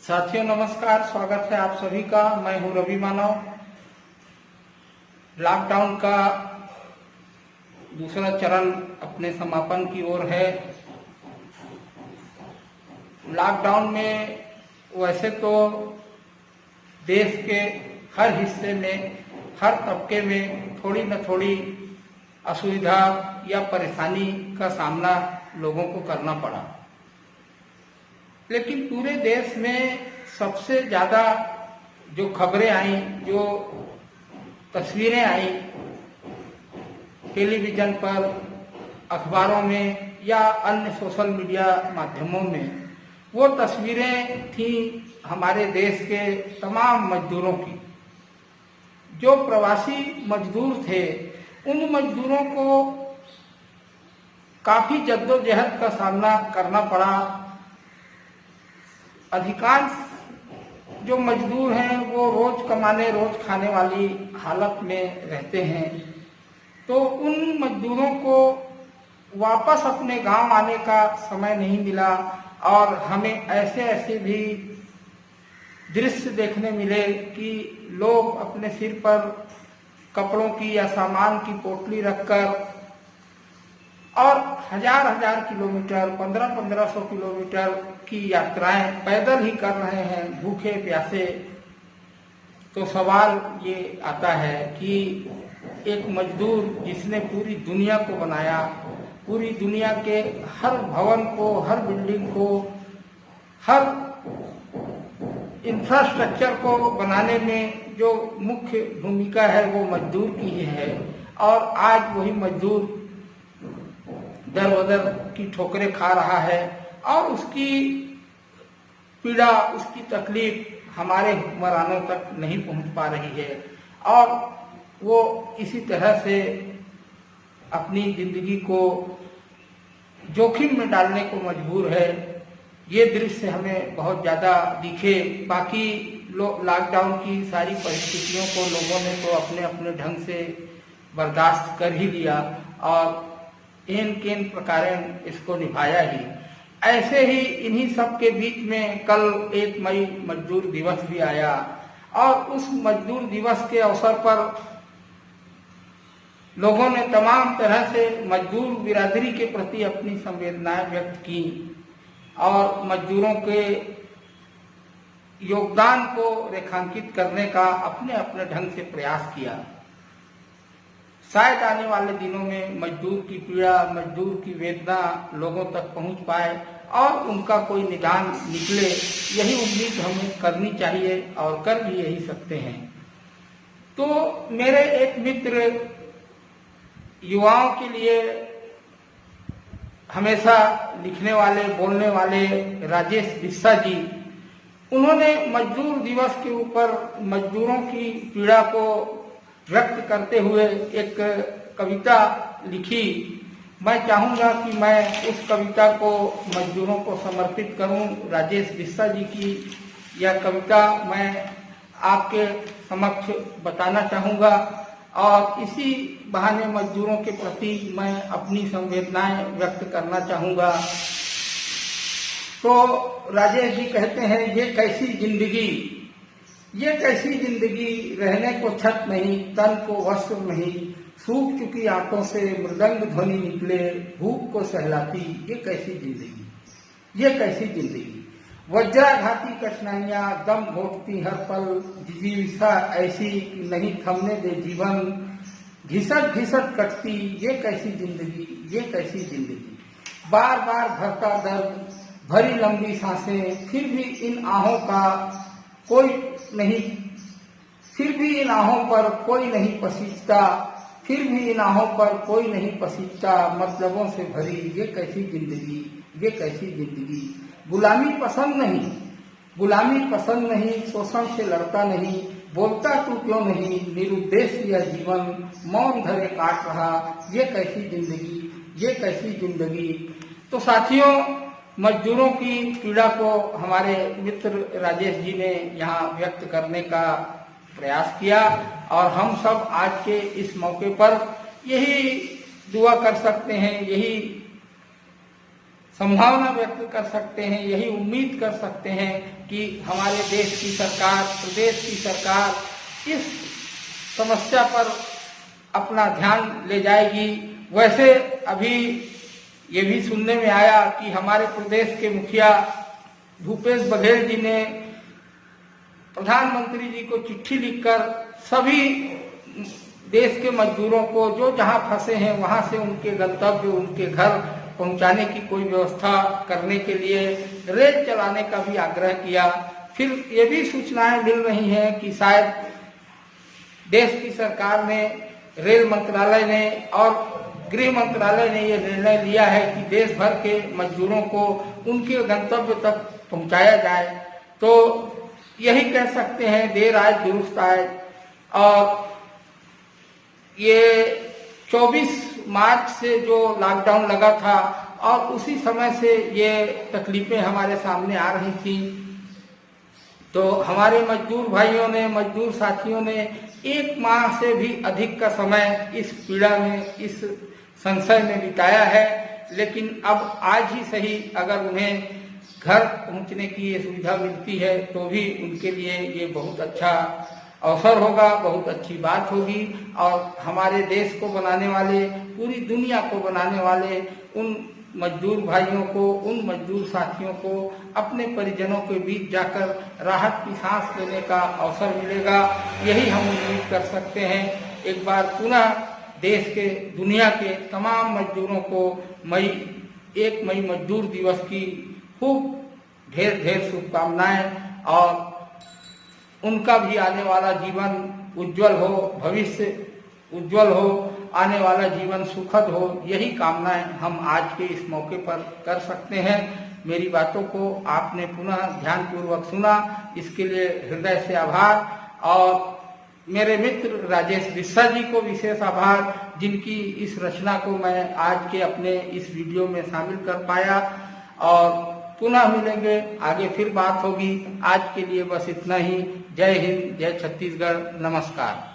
साथियों नमस्कार, स्वागत है आप सभी का। मैं हूं रवि मानव। लॉकडाउन का दूसरा चरण अपने समापन की ओर है। लॉकडाउन में वैसे तो देश के हर हिस्से में, हर तबके में थोड़ी न थोड़ी असुविधा या परेशानी का सामना लोगों को करना पड़ा, लेकिन पूरे देश में सबसे ज़्यादा जो खबरें आई, जो तस्वीरें आई टेलीविज़न पर, अखबारों में या अन्य सोशल मीडिया माध्यमों में, वो तस्वीरें थी हमारे देश के तमाम मजदूरों की। जो प्रवासी मजदूर थे, उन मजदूरों को काफ़ी जद्दोजहद का सामना करना पड़ा। अधिकांश जो मजदूर हैं वो रोज कमाने रोज खाने वाली हालत में रहते हैं, तो उन मजदूरों को वापस अपने गांव आने का समय नहीं मिला और हमें ऐसे ऐसे भी दृश्य देखने मिले कि लोग अपने सिर पर कपड़ों की या सामान की पोटली रखकर और हजार हजार किलोमीटर, 1500 किलोमीटर की यात्राएं पैदल ही कर रहे हैं, भूखे प्यासे। तो सवाल ये आता है कि एक मजदूर जिसने पूरी दुनिया को बनाया, पूरी दुनिया के हर भवन को, हर बिल्डिंग को, हर इंफ्रास्ट्रक्चर को बनाने में जो मुख्य भूमिका है वो मजदूर की ही है, और आज वही मजदूर दर बदर की ठोकरें खा रहा है और उसकी पीड़ा, उसकी तकलीफ हमारे हुक्मरानों तक नहीं पहुंच पा रही है और वो इसी तरह से अपनी जिंदगी को जोखिम में डालने को मजबूर है। ये दृश्य हमें बहुत ज़्यादा दिखे। बाकी लॉकडाउन की सारी परिस्थितियों को लोगों ने तो अपने अपने ढंग से बर्दाश्त कर ही लिया और इन प्रकार इसको निभाया ही। ऐसे ही इन्हीं सब के बीच में कल 1 मई मजदूर दिवस भी आया और उस मजदूर दिवस के अवसर पर लोगों ने तमाम तरह से मजदूर बिरादरी के प्रति अपनी संवेदनाएं व्यक्त की और मजदूरों के योगदान को रेखांकित करने का अपने अपने ढंग से प्रयास किया। शायद आने वाले दिनों में मजदूर की पीड़ा, मजदूर की वेदना लोगों तक पहुंच पाए और उनका कोई निदान निकले, यही उम्मीद हमें करनी चाहिए और कर भी यही सकते हैं। तो मेरे एक मित्र, युवाओं के लिए हमेशा लिखने वाले, बोलने वाले राजेश बिस्सा जी, उन्होंने मजदूर दिवस के ऊपर मजदूरों की पीड़ा को व्यक्त करते हुए एक कविता लिखी। मैं चाहूँगा कि मैं उस कविता को मजदूरों को समर्पित करूं। राजेश बिस्सा जी की यह कविता मैं आपके समक्ष बताना चाहूँगा और इसी बहाने मजदूरों के प्रति मैं अपनी संवेदनाएं व्यक्त करना चाहूँगा। तो राजेश जी कहते हैं, ये कैसी जिंदगी, ये कैसी जिंदगी, रहने को छत नहीं, तन को वस्त्र नहीं, सूख चुकी आंखों से मृदंग ध्वनि निकले, भूख को सहलाती ये कैसी जिंदगी, ये कैसी जिंदगी। वज्राघाती कठिनाइयां दम घोटती हर पल, जिजीविसा ऐसी नहीं थमने दे जीवन, घिसट घिसट कटती ये कैसी जिंदगी, ये कैसी जिंदगी। बार बार भरता दर्द, भरी लंबी सांसें, फिर भी इन आहों का कोई नहीं, फिर भी इन आहों पर कोई नहीं पसीजता, फिर भी इन आहों पर कोई नहीं पसीजता, मतलबों से भरी ये कैसी जिंदगी, ये कैसी जिंदगी। गुलामी पसंद नहीं, गुलामी पसंद नहीं, शोषण से लड़ता नहीं, बोलता तू क्यों नहीं, निरुद्देश्य यह जीवन, मौन धरे काट रहा ये कैसी जिंदगी, ये कैसी जिंदगी। तो साथियों, मजदूरों की पीड़ा को हमारे मित्र राजेश जी ने यहाँ व्यक्त करने का प्रयास किया और हम सब आज के इस मौके पर यही दुआ कर सकते हैं, यही संभावना व्यक्त कर सकते हैं, यही उम्मीद कर सकते हैं कि हमारे देश की सरकार, प्रदेश की सरकार इस समस्या पर अपना ध्यान ले जाएगी। वैसे अभी ये भी सुनने में आया कि हमारे प्रदेश के मुखिया भूपेश बघेल जी ने प्रधानमंत्री जी को चिट्ठी लिखकर सभी देश के मजदूरों को जो जहां फंसे हैं वहां से उनके गंतव्य, उनके घर पहुंचाने की कोई व्यवस्था करने के लिए रेल चलाने का भी आग्रह किया। फिर ये भी सूचनाएं मिल रही हैं कि शायद देश की सरकार ने, रेल मंत्रालय ने और गृह मंत्रालय ने ये निर्णय लिया है कि देश भर के मजदूरों को उनके गंतव्य तक पहुंचाया जाए। तो यही कह सकते हैं, देर आए दुरुस्त आए। और ये 24 मार्च से जो लॉकडाउन लगा था और उसी समय से ये तकलीफें हमारे सामने आ रही थी, तो हमारे मजदूर भाइयों ने, मजदूर साथियों ने 1 माह से भी अधिक का समय इस पीड़ा में, इस संशय में बिताया है। लेकिन अब आज ही सही अगर उन्हें घर पहुंचने की ये सुविधा मिलती है तो भी उनके लिए ये बहुत अच्छा अवसर होगा, बहुत अच्छी बात होगी। और हमारे देश को बनाने वाले, पूरी दुनिया को बनाने वाले उन मजदूर भाइयों को, उन मजदूर साथियों को अपने परिजनों के बीच जाकर राहत की सांस लेने का अवसर मिलेगा, यही हम उम्मीद कर सकते हैं। एक बार पुनः देश के, दुनिया के तमाम मजदूरों को 1 मई मजदूर दिवस की खूब ढेर ढेर शुभकामनाएं और उनका भी आने वाला जीवन उज्जवल हो, भविष्य उज्जवल हो, आने वाला जीवन सुखद हो, यही कामनाएं हम आज के इस मौके पर कर सकते हैं। मेरी बातों को आपने पुनः ध्यानपूर्वक सुना, इसके लिए हृदय से आभार। और मेरे मित्र राजेश बिस्सा जी को विशेष आभार, जिनकी इस रचना को मैं आज के अपने इस वीडियो में शामिल कर पाया। और पुनः मिलेंगे, आगे फिर बात होगी। आज के लिए बस इतना ही। जय हिंद, जय छत्तीसगढ़, नमस्कार।